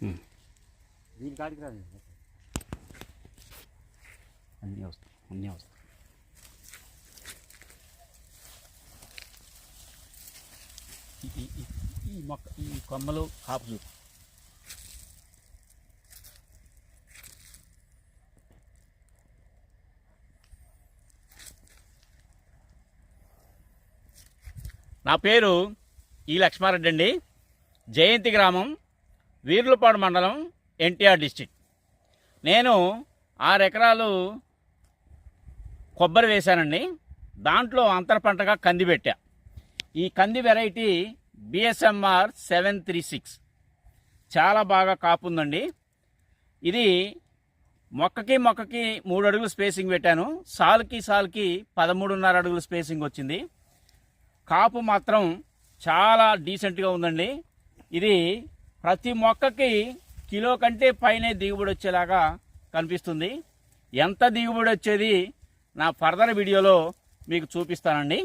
దీని కాడికి రాదు అన్నీ వస్తాయి ఈ మొక్క ఈ కొమ్మలు కాపు చూపు నా పేరు ఈ లక్ష్మారెడ్డి అండి. జయంతి గ్రామం, వీర్లపాడు మండలం, ఎన్టీఆర్ డిస్టిక్. నేను 6 ఎకరాలు కొబ్బరి వేశానండి. దాంట్లో అంతర పంటగా కంది పెట్టా. ఈ కంది వెరైటీ BSMR 736 చాలా బాగా కాపుందండి. ఇది మొక్కకి 3 అడుగులు స్పేసింగ్ పెట్టాను. సాలుకి 13.5 అడుగులు స్పేసింగ్ వచ్చింది. కాపు మాత్రం చాలా డీసెంట్గా ఉందండి. ఇది ప్రతి మొక్కకి కిలో కంటే పైనే దిగుబడి వచ్చేలాగా కనిపిస్తుంది. ఎంత దిగుబడి వచ్చేది నా ఫర్దర్ వీడియోలో మీకు చూపిస్తానండి.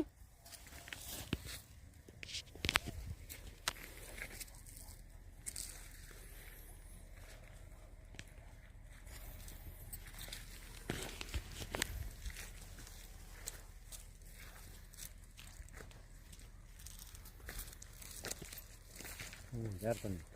జాగ్రత్త.